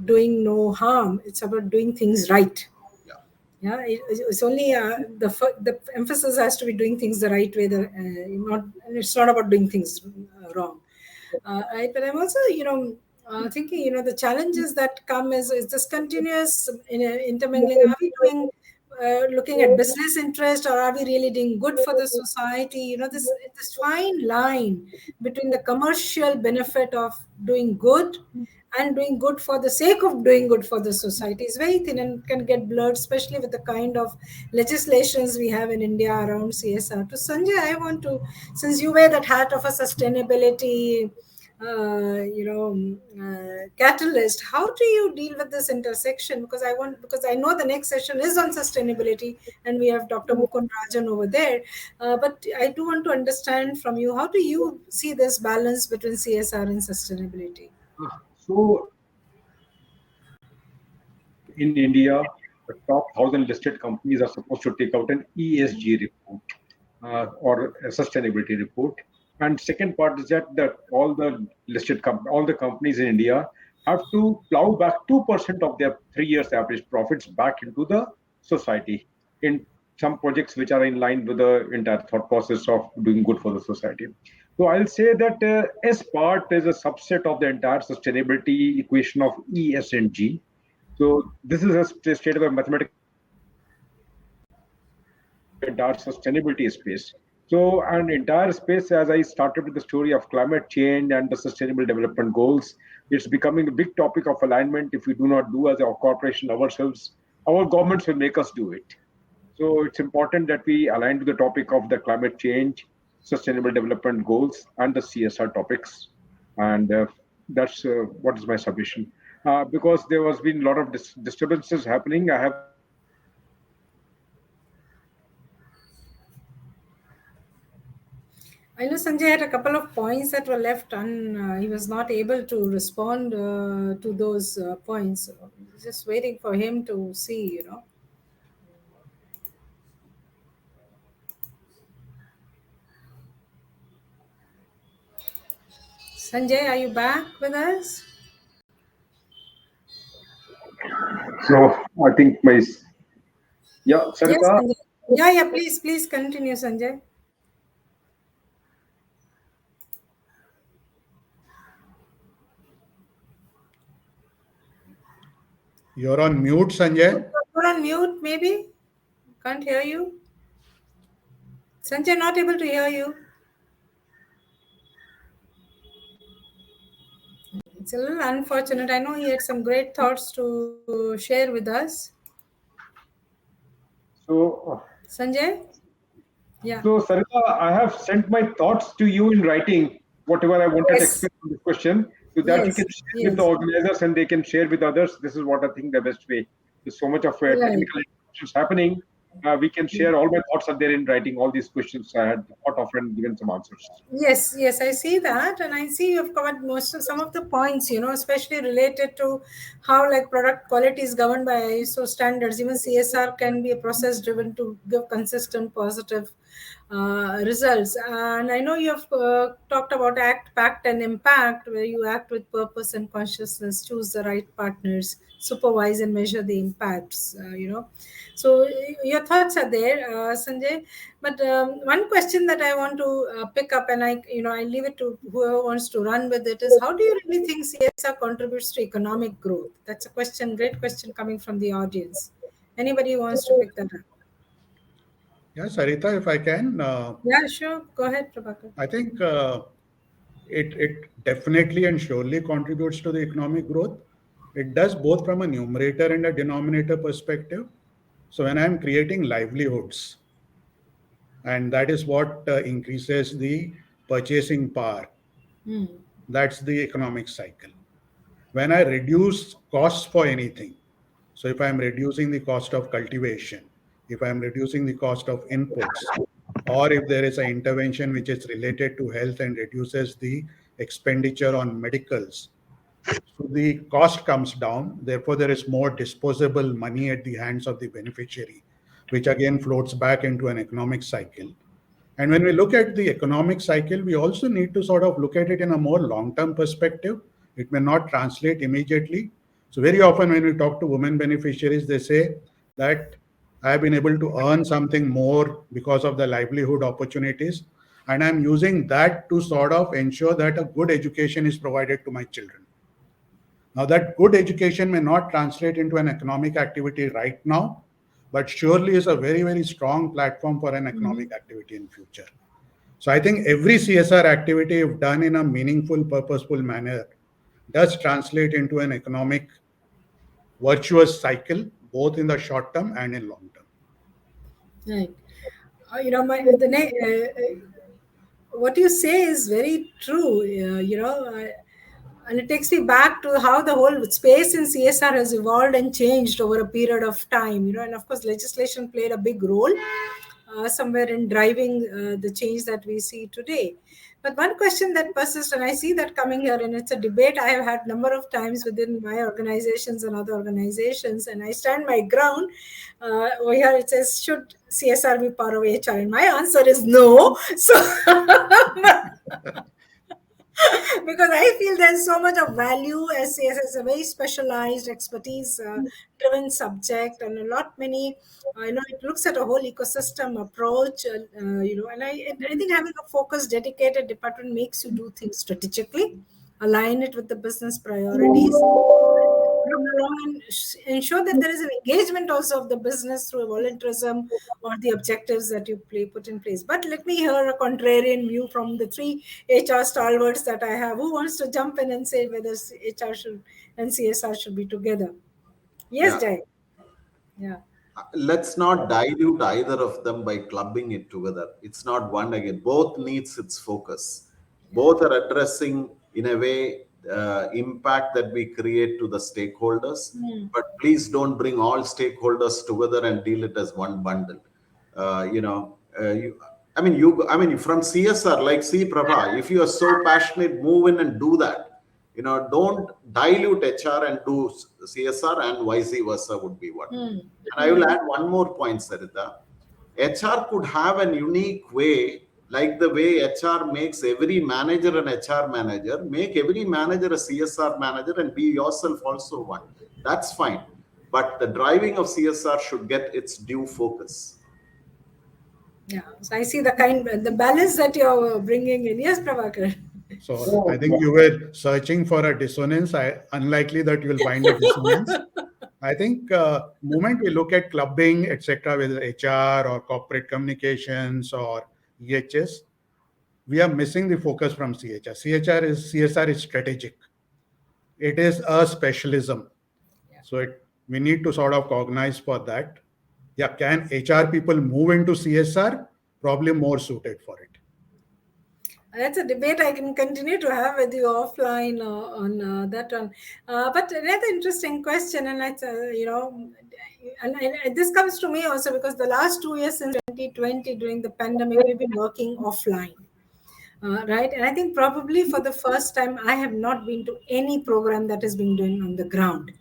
Speaker 2: doing no harm. It's about doing things right. Yeah, it's only the emphasis has to be doing things the right way. It's not about doing things wrong. But I'm also thinking the challenges that come is this continuous intermingling. Are we doing looking at business interest, or are we really doing good for the society? This fine line between the commercial benefit of doing good and doing good for the sake of doing good for the society is very thin and can get blurred, especially with the kind of legislations we have in India around CSR. To Sanjay, I want to, since you wear that hat of a sustainability catalyst, how do you deal with this intersection? Because I know the next session is on sustainability and we have Dr. Mukund Rajan over there, but I do want to understand from you, how do you see this balance between CSR and sustainability?
Speaker 4: So in India, the top 1,000 listed companies are supposed to take out an ESG report or a sustainability report. And second part is that all the all the companies in India have to plow back 2% of their 3 years average profits back into the society in some projects which are in line with the entire thought process of doing good for the society. So I'll say that S part is a subset of the entire sustainability equation of E, S, and G. So this is a state of a mathematical entire sustainability space. So an entire space, as I started with the story of climate change and the sustainable development goals, it's becoming a big topic of alignment. If we do not do as a corporation ourselves, our governments will make us do it. So it's important that we align to the topic of the climate change, sustainable development goals, and the CSR topics. And that's what is my submission. Because there has been a lot of disturbances happening, I have
Speaker 2: I know Sanjay had a couple of points that were left he was not able to respond to those points. just waiting for him to see. Sanjay, are you back with us?
Speaker 4: So I think yeah,
Speaker 2: Yes,
Speaker 4: Sarita.
Speaker 2: Sanjay. Yeah, please continue, Sanjay.
Speaker 3: You're on mute, Sanjay.
Speaker 2: You're on mute, maybe? Can't hear you. Sanjay, not able to hear you. It's a little unfortunate. I know he had some great thoughts to share with us.
Speaker 4: So,
Speaker 2: Sanjay? Yeah.
Speaker 4: so Sarita, I have sent my thoughts to you in writing, whatever I wanted to
Speaker 2: Yes.
Speaker 4: explain on this question, so that you
Speaker 2: Yes.
Speaker 4: can share with the
Speaker 2: Yes.
Speaker 4: organizers and they can share with others. This is what I think the best way. There's so much of
Speaker 2: Right.
Speaker 4: technical issues happening. We can share all my thoughts are there in writing. All these questions I had thought of and given some answers.
Speaker 2: Yes, I see that, and I see you've covered most of some of the points, especially related to how like product quality is governed by ISO standards. Even CSR can be a process driven to give consistent positive results. And I know you've talked about act, pact, and impact, where you act with purpose and consciousness, choose the right partners, supervise and measure the impacts. So your thoughts are there, Sanjay. But one question that I want to pick up, and I leave it to whoever wants to run with it, is how do you really think CSR contributes to economic growth? That's a question, great question coming from the audience. Anybody who wants to pick that up?
Speaker 3: Yeah, Sarita, if I can,
Speaker 2: Yeah, sure. Go ahead, Prabhakar.
Speaker 3: I think it definitely and surely contributes to the economic growth. It does both from a numerator and a denominator perspective. So when I'm creating livelihoods, and that is what increases the purchasing power,
Speaker 2: Hmm.
Speaker 3: that's the economic cycle. When I reduce costs for anything, so if I'm reducing the cost of cultivation, if I'm reducing the cost of inputs, or if there is an intervention which is related to health and reduces the expenditure on medicals, so the cost comes down. Therefore, there is more disposable money at the hands of the beneficiary, which again floats back into an economic cycle. And when we look at the economic cycle, we also need to sort of look at it in a more long term perspective. It may not translate immediately. So, very often when we talk to women beneficiaries, they say that I have been able to earn something more because of the livelihood opportunities. And I'm using that to sort of ensure that a good education is provided to my children. Now, that good education may not translate into an economic activity right now, but surely is a very, very strong platform for an
Speaker 2: Mhm.
Speaker 3: economic activity in future. So I think every CSR activity, if done in a meaningful, purposeful manner, does translate into an economic virtuous cycle, both in the short term and in long term.
Speaker 2: Right. What you say is very true. And it takes me back to how the whole space in CSR has evolved and changed over a period of time. And of course, legislation played a big role somewhere in driving the change that we see today. But one question that persists, and I see that coming here, and it's a debate I have had number of times within my organizations and other organizations, and I stand my ground. Over here it says, should CSR be part of HR? And my answer is no. So because I feel there's so much of value. SCS is a very specialized, expertise driven subject, and a lot many. It looks at a whole ecosystem approach. And I think having a focused, dedicated department makes you do things strategically, align it with the business priorities, look along and ensure that there is an engagement also of the business through volunteerism or the objectives that you put in place. But let me hear a contrarian view from the three HR stalwarts that I have. Who wants to jump in and say whether HR should and CSR should be together? Yes,
Speaker 5: Yeah.
Speaker 2: Jai. Yeah.
Speaker 5: Let's not dilute either of them by clubbing it together. It's not one again. Both needs its focus. Both are addressing in a way impact that we create to the stakeholders.
Speaker 2: Hmm.
Speaker 5: But please don't bring all stakeholders together and deal it as one bundle. I mean, from CSR, like C Prabha, if you are so passionate, move in and do that. Don't dilute HR and do CSR, and vice versa would be one.
Speaker 2: Hmm.
Speaker 5: And I will add one more point, Sarita. HR could have an unique way, like the way HR makes every manager an HR manager, make every manager a CSR manager and be yourself also one. That's fine. But the driving of CSR should get its due focus.
Speaker 2: Yeah, so I see the balance that you're bringing in. Yes, Prabhakar.
Speaker 3: So I
Speaker 4: So,
Speaker 3: think you were searching for a dissonance. Unlikely that you will find a dissonance. I think moment we look at clubbing, etc., whether HR or corporate communications or EHS, we are missing the focus from CHR. CSR is strategic. It is a specialism. So we need to sort of cognize for that. Yeah, can HR people move into CSR? Probably more suited for it.
Speaker 2: That's a debate I can continue to have with you offline on that one. But another interesting question, and that's, and this comes to me also because the last 2 years since 2020 during the pandemic, we've been working offline. Right, and I think probably for the first time I have not been to any program that is being done on the ground.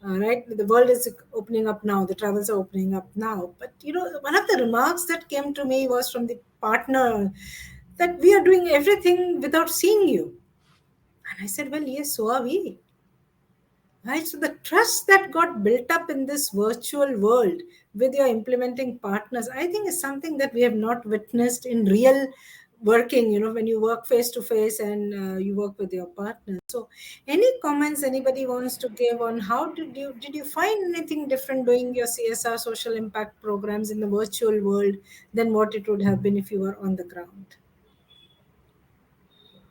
Speaker 2: Right, the world is opening up now, the travels are opening up now, but one of the remarks that came to me was from the partner that we are doing everything without seeing you. And I said, well, yes, so are we. Right, so the trust that got built up in this virtual world with your implementing partners, I think is something that we have not witnessed in real working. When you work face to face and you work with your partners. So, any comments anybody wants to give on how did you find anything different doing your CSR social impact programs in the virtual world than what it would have been if you were on the ground?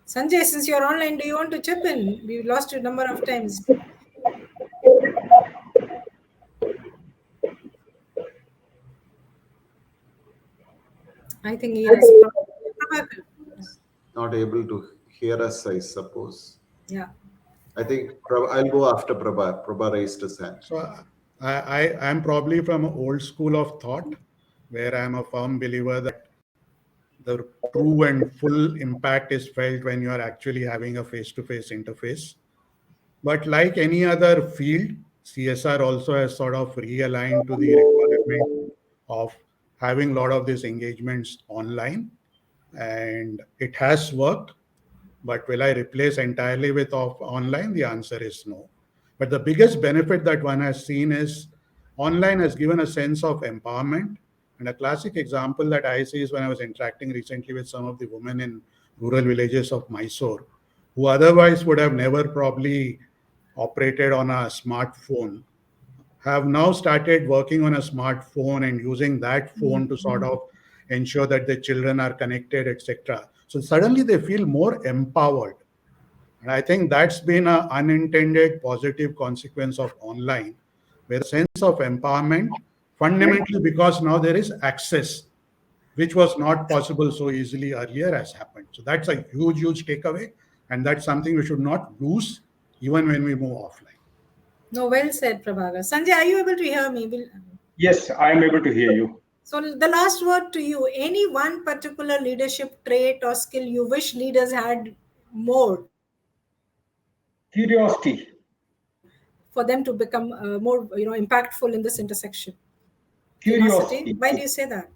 Speaker 2: Sanjay, since you're online, do you want to chip in? We lost you a number of times. I think he has Prabhakar.
Speaker 5: Not able to hear us, I suppose.
Speaker 2: Yeah.
Speaker 5: I think I'll go after Prabha. Prabha raised his hand.
Speaker 3: So I'm probably from an old school of thought where I'm a firm believer that the true and full impact is felt when you are actually having a face-to-face interface. But like any other field, CSR also has sort of realigned to the requirement of having a lot of these engagements online, and it has worked. But will I replace entirely with online? The answer is no. But the biggest benefit that one has seen is online has given a sense of empowerment. And a classic example that I see is when I was interacting recently with some of the women in rural villages of Mysore, who otherwise would have never probably operated on a smartphone, have now started working on a smartphone and using that phone to sort of ensure that the children are connected, etc. So suddenly they feel more empowered. And I think that's been an unintended positive consequence of online, where the sense of empowerment, fundamentally because now there is access, which was not possible so easily earlier, has happened. So that's a huge, huge takeaway. And that's something we should not lose even when we move offline.
Speaker 2: No, well said, Prabhakar. Sanjay, are you able to hear me?
Speaker 4: yes, I am able to hear you.
Speaker 2: So, the last word to you, any one particular leadership trait or skill you wish leaders had more
Speaker 4: Curiosity.
Speaker 2: for them to become more, impactful in this intersection? Curiosity.
Speaker 4: Curiosity.
Speaker 2: Why do you say that?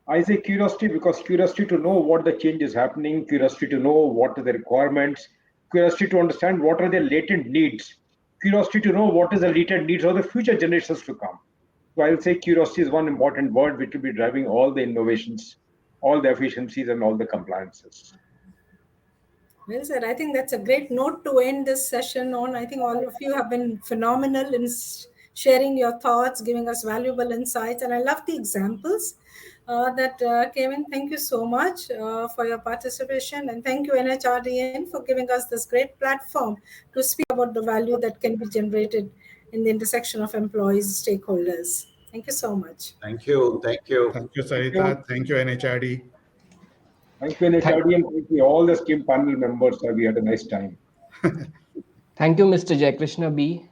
Speaker 4: I say curiosity because curiosity to know what the change is happening, curiosity to know what are the requirements, curiosity to understand what are the latent needs, curiosity to know what is the latent needs of the future generations to come. So I'll say curiosity is one important word which will be driving all the innovations, all the efficiencies, and all the compliances.
Speaker 2: Well said. I think that's a great note to end this session on. I think all of you have been phenomenal in sharing your thoughts, giving us valuable insights, and I love the examples that came in. Thank you so much for your participation, and thank you NHRDN for giving us this great platform to speak about the value that can be generated in the intersection of employees, stakeholders. Thank you so much.
Speaker 5: Thank you. Thank you.
Speaker 3: Thank you,
Speaker 4: Thank you.
Speaker 3: Sarita. Thank you, NHRD.
Speaker 4: Thank you,
Speaker 1: Thank,
Speaker 4: NHRD, and thank you all the scheme panel members. We had a nice time.
Speaker 1: thank you, Mr. Jaikrishna B.,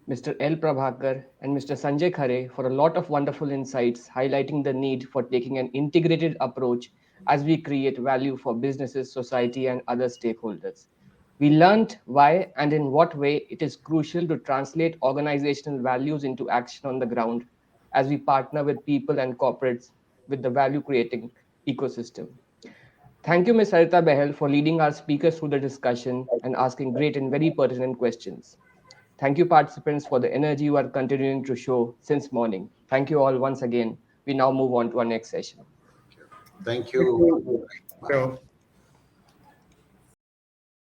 Speaker 1: Mr. L. Prabhakar, and Mr. Sanjay Khare for a lot of wonderful insights highlighting the need for taking an integrated approach as we create value for businesses, society, and other stakeholders. We learned why and in what way it is crucial to translate organizational values into action on the ground as we partner with people and corporates with the value creating ecosystem. Thank you, Ms. Harita Behel, for leading our speakers through the discussion and asking great and very pertinent questions. Thank you, participants, for the energy you are continuing to show since morning. Thank you all once again. We now move on to our next session.
Speaker 5: Thank
Speaker 3: Thank
Speaker 5: you.
Speaker 3: you.
Speaker 5: Bye.
Speaker 3: So,